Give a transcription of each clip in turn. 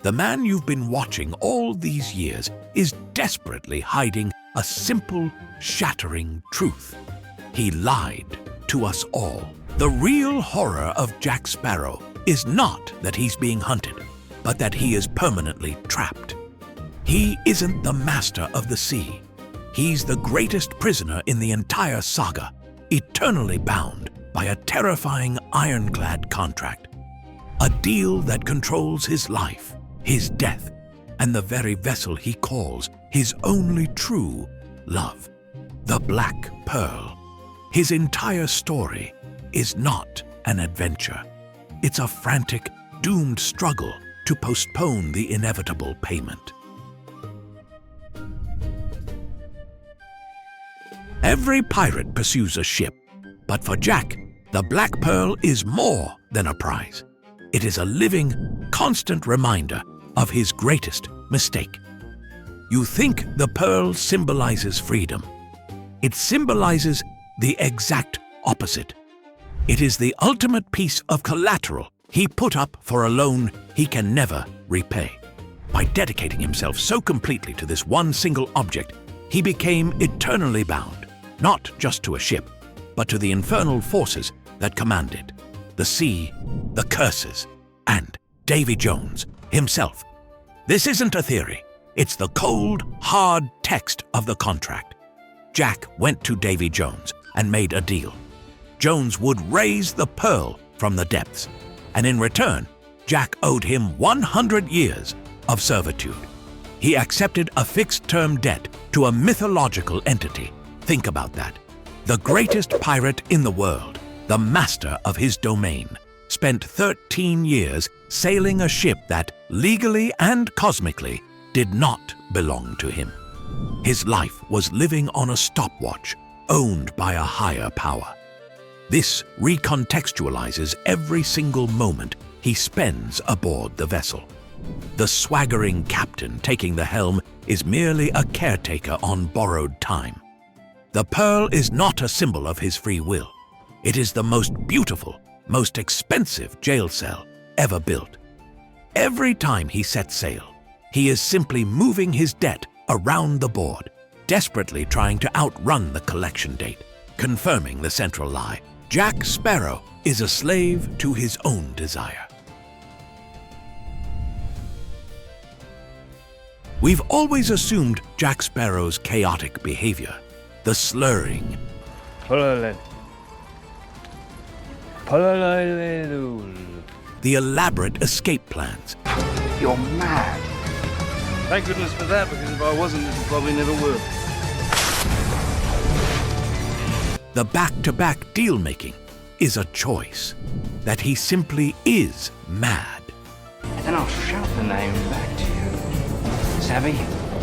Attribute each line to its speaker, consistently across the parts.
Speaker 1: The man you've been watching all these years is desperately hiding a simple, shattering truth. He lied to us all. The real horror of Jack Sparrow is not that he's being hunted, but that he is permanently trapped. He isn't the master of the sea. He's the greatest prisoner in the entire saga, eternally bound by a terrifying ironclad contract. A deal that controls his life, his death, and the very vessel he calls his only true love, the Black Pearl. His entire story is not an adventure. It's a frantic, doomed struggle to postpone the inevitable payment. Every pirate pursues a ship, but for Jack, the Black Pearl is more than a prize. It is a living, constant reminder of his greatest mistake. You think the pearl symbolizes freedom. It symbolizes the exact opposite. It is the ultimate piece of collateral he put up for a loan he can never repay. By dedicating himself so completely to this one single object, he became eternally bound, not just to a ship, but to the infernal forces that command it, the sea, the curses, and Davy Jones himself. This isn't a theory. It's the cold, hard text of the contract. Jack went to Davy Jones and made a deal. Jones would raise the pearl from the depths, and in return, Jack owed him 100 years of servitude. He accepted a fixed-term debt to a mythological entity. Think about that. The greatest pirate in the world, the master of his domain, spent 13 years sailing a ship that, legally and cosmically, did not belong to him. His life was living on a stopwatch, owned by a higher power. This recontextualizes every single moment he spends aboard the vessel. The swaggering captain taking the helm is merely a caretaker on borrowed time. The pearl is not a symbol of his free will. It is the most beautiful, most expensive jail cell ever built. Every time he sets sail, he is simply moving his debt around the board, desperately trying to outrun the collection date, confirming the central lie. Jack Sparrow is a slave to his own desire. We've always assumed Jack Sparrow's chaotic behavior, the slurring, the elaborate escape plans.
Speaker 2: You're mad.
Speaker 3: Thank goodness for that, because if I wasn't, it probably never would.
Speaker 1: The back-to-back deal-making is a choice, that he simply is mad.
Speaker 2: And I'll shout the name back to you. Savvy?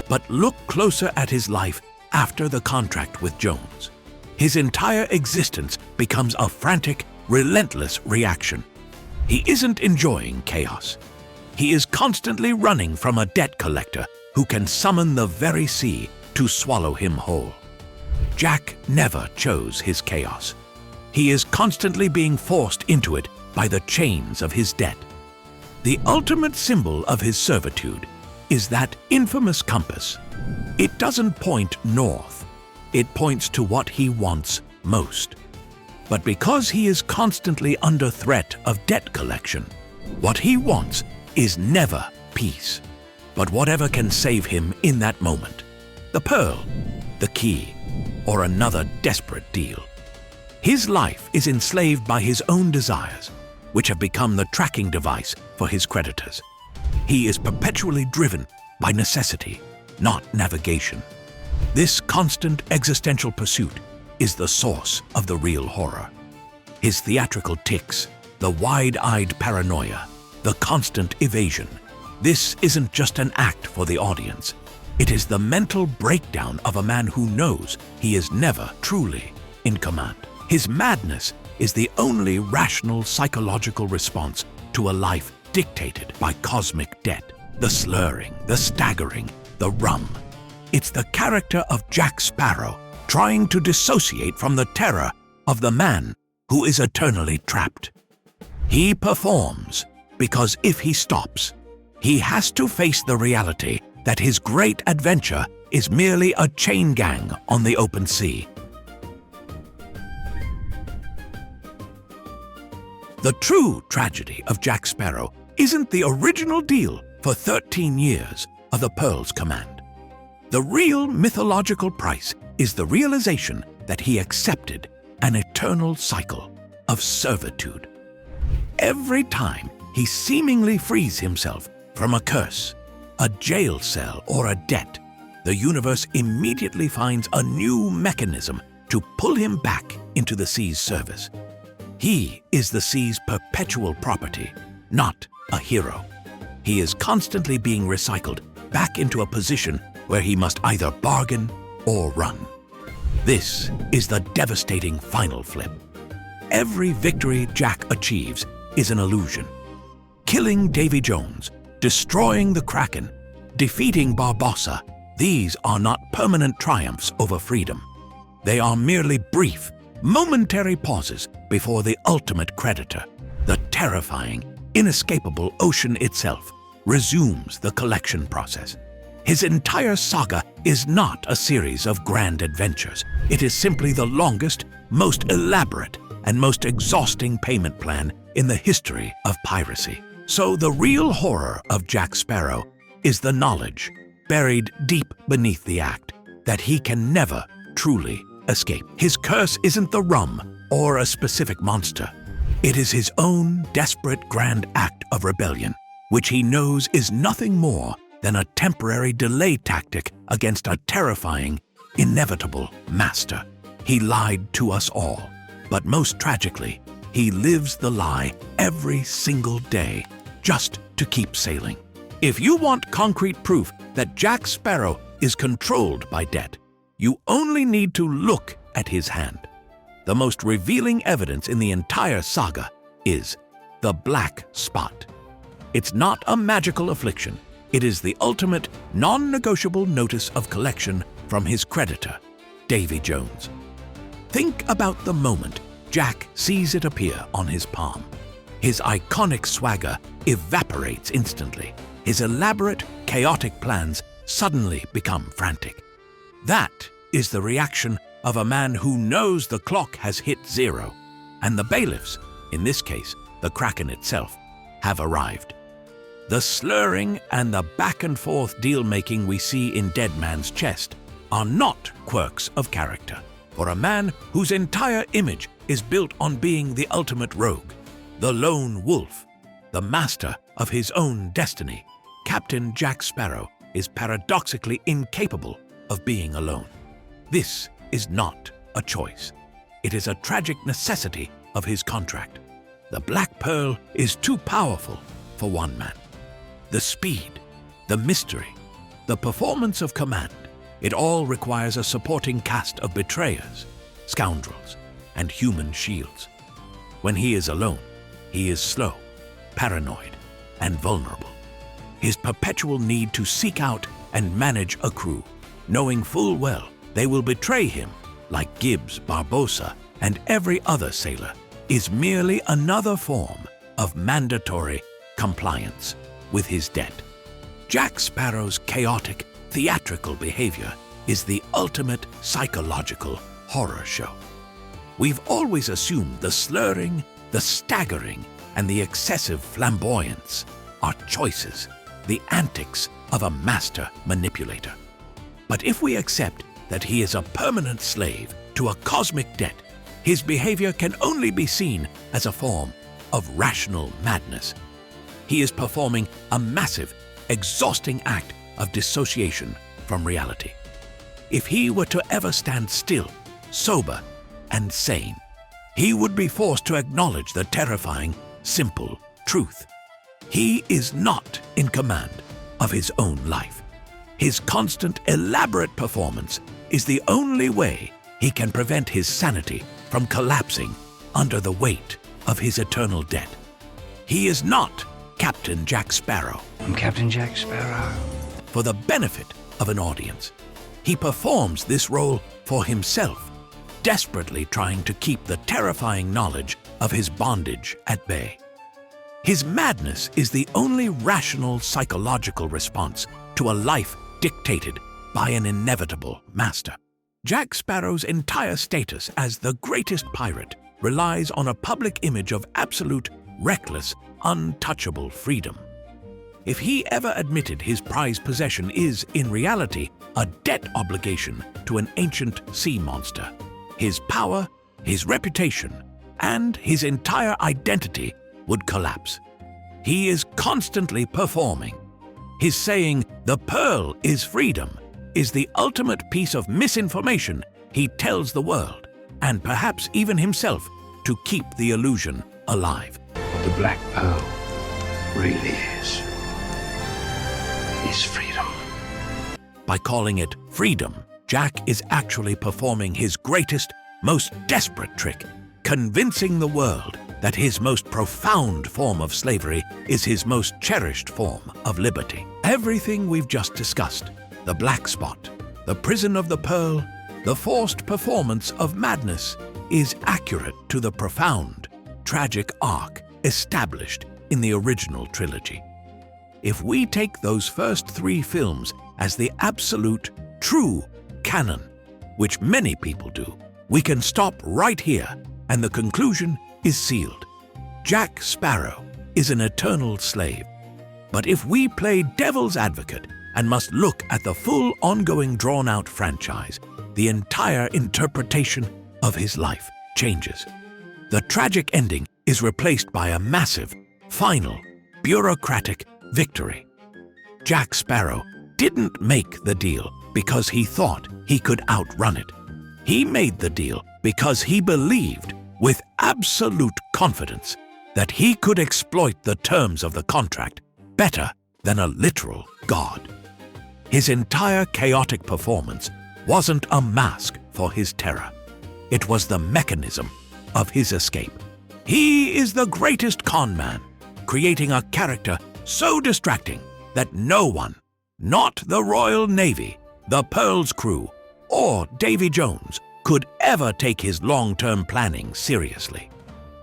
Speaker 1: But look closer at his life after the contract with Jones. His entire existence becomes a frantic, relentless reaction. He isn't enjoying chaos. He is constantly running from a debt collector who can summon the very sea to swallow him whole. Jack never chose his chaos. He is constantly being forced into it by the chains of his debt. The ultimate symbol of his servitude is that infamous compass. It doesn't point north. It points to what he wants most. But because he is constantly under threat of debt collection, what he wants is never peace, but whatever can save him in that moment. The pearl, the key, or another desperate deal. His life is enslaved by his own desires, which have become the tracking device for his creditors. He is perpetually driven by necessity, not navigation. This constant existential pursuit is the source of the real horror. His theatrical tics, the wide-eyed paranoia, the constant evasion. This isn't just an act for the audience. It is the mental breakdown of a man who knows he is never truly in command. His madness is the only rational psychological response to a life dictated by cosmic debt. The slurring, the staggering, the RUM. It's the character of Jack Sparrow trying to dissociate from the terror of the man who is eternally trapped. He performs because if he stops, he has to face the reality that his great adventure is merely a chain gang on the open sea. The true tragedy of Jack Sparrow isn't the original deal for 13 years of the Pearl's command. The real mythological price is the realization that he accepted an eternal cycle of servitude. Every time he seemingly frees himself from a curse, a jail cell, or a debt, the universe immediately finds a new mechanism to pull him back into the sea's service. He is the sea's perpetual property, not a hero. He is constantly being recycled back into a position where he must either bargain or run. This is the devastating final flip. Every victory Jack achieves is an illusion. Killing Davy Jones, destroying the Kraken, defeating Barbossa, these are not permanent triumphs over freedom. They are merely brief, momentary pauses before the ultimate creditor, the terrifying, inescapable ocean itself, resumes the collection process. His entire saga is not a series of grand adventures. It is simply the longest, most elaborate, and most exhausting payment plan in the history of piracy. So the real horror of Jack Sparrow is the knowledge, buried deep beneath the act, that he can never truly escape. His curse isn't the RUM or a specific monster. It is his own desperate grand act of rebellion, which he knows is nothing more than a temporary delay tactic against a terrifying, inevitable master. He lied to us all, but most tragically, he lives the lie every single day just to keep sailing. If you want concrete proof that Jack Sparrow is controlled by debt, you only need to look at his hand. The most revealing evidence in the entire saga is the black spot. It's not a magical affliction. It is the ultimate, non-negotiable notice of collection from his creditor, Davy Jones. Think about the moment Jack sees it appear on his palm. His iconic swagger evaporates instantly. His elaborate, chaotic plans suddenly become frantic. That is the reaction of a man who knows the clock has hit zero, and the bailiffs, in this case the Kraken itself, have arrived. The slurring and the back-and-forth deal-making we see in Dead Man's Chest are not quirks of character. For a man whose entire image is built on being the ultimate rogue, the lone wolf, the master of his own destiny, Captain Jack Sparrow is paradoxically incapable of being alone. This is not a choice. It is a tragic necessity of his contract. The Black Pearl is too powerful for one man. The speed, the mystery, the performance of command, it all requires a supporting cast of betrayers, scoundrels, and human shields. When he is alone, he is slow, paranoid, and vulnerable. His perpetual need to seek out and manage a crew, knowing full well they will betray him, like Gibbs, Barbossa, and every other sailor, is merely another form of mandatory compliance with his debt. Jack Sparrow's chaotic, theatrical behavior is the ultimate psychological horror show. We've always assumed the slurring, the staggering, and the excessive flamboyance are choices, the antics of a master manipulator. But if we accept that he is a permanent slave to a cosmic debt, his behavior can only be seen as a form of rational madness. He is performing a massive, exhausting act of dissociation from reality. If he were to ever stand still, sober, and sane, he would be forced to acknowledge the terrifying, simple truth. He is not in command of his own life. His constant, elaborate performance is the only way he can prevent his sanity from collapsing under the weight of his eternal debt. He is not Captain Jack Sparrow.
Speaker 2: I'm Captain Jack Sparrow.
Speaker 1: For the benefit of an audience, he performs this role for himself, desperately trying to keep the terrifying knowledge of his bondage at bay. His madness is the only rational psychological response to a life dictated by an inevitable master. Jack Sparrow's entire status as the greatest pirate relies on a public image of absolute, reckless, untouchable freedom. If he ever admitted his prized possession is, in reality, a debt obligation to an ancient sea monster, his power, his reputation, and his entire identity would collapse. He is constantly performing. His saying, "The pearl is freedom," is the ultimate piece of misinformation he tells the world, and perhaps even himself, to keep the illusion alive.
Speaker 2: What the Black Pearl really is freedom.
Speaker 1: By calling it freedom, Jack is actually performing his greatest, most desperate trick, convincing the world that his most profound form of slavery is his most cherished form of liberty. Everything we've just discussed, the black spot, the prison of the pearl, the forced performance of madness, is accurate to the profound, tragic arc established in the original trilogy. If we take those first 3 films as the absolute, true canon, which many people do, we can stop right here, and the conclusion is sealed. Jack Sparrow is an eternal slave. But if we play devil's advocate and must look at the full ongoing drawn-out franchise, the entire interpretation of his life changes. The tragic ending is replaced by a massive, final, bureaucratic victory. Jack Sparrow didn't make the deal because he thought he could outrun it. He made the deal because he believed with absolute confidence that he could exploit the terms of the contract better than a literal god. His entire chaotic performance wasn't a mask for his terror. It was the mechanism of his escape. He is the greatest con man, creating a character so distracting that no one, not the Royal Navy, the Pearl's crew, or Davy Jones, could ever take his long-term planning seriously.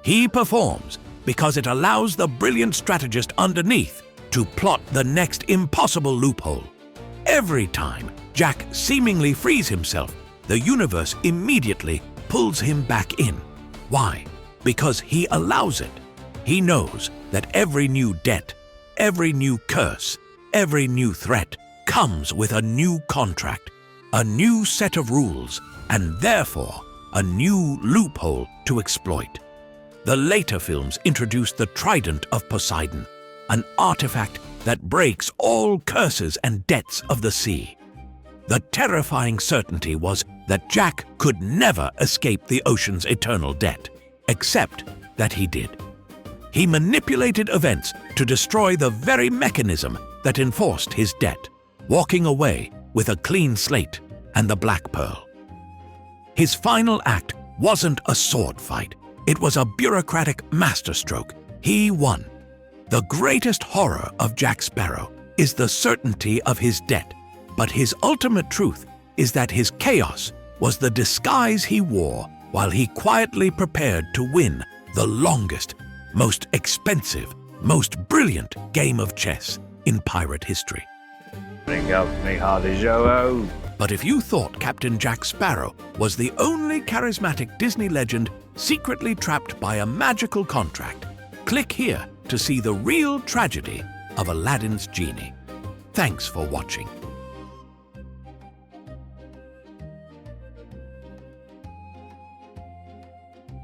Speaker 1: He performs because it allows the brilliant strategist underneath to plot the next impossible loophole. Every time Jack seemingly frees himself, the universe immediately pulls him back in. Why? Because he allows it. He knows that every new debt, every new curse, every new threat comes with a new contract, a new set of rules, and therefore a new loophole to exploit. The later films introduced the Trident of Poseidon, an artifact that breaks all curses and debts of the sea. The terrifying certainty was that Jack could never escape the ocean's eternal debt, except that he did. He manipulated events to destroy the very mechanism that enforced his debt, walking away with a clean slate and the Black Pearl. His final act wasn't a sword fight. It was a bureaucratic masterstroke. He won. The greatest horror of Jack Sparrow is the certainty of his debt, but his ultimate truth is that his chaos was the disguise he wore while he quietly prepared to win the longest, most expensive, most brilliant game of chess in pirate history.
Speaker 2: Bring up me hardy Joe.
Speaker 1: But if you thought Captain Jack Sparrow was the only charismatic Disney legend secretly trapped by a magical contract, click here to see the real tragedy of Aladdin's genie. Thanks for watching.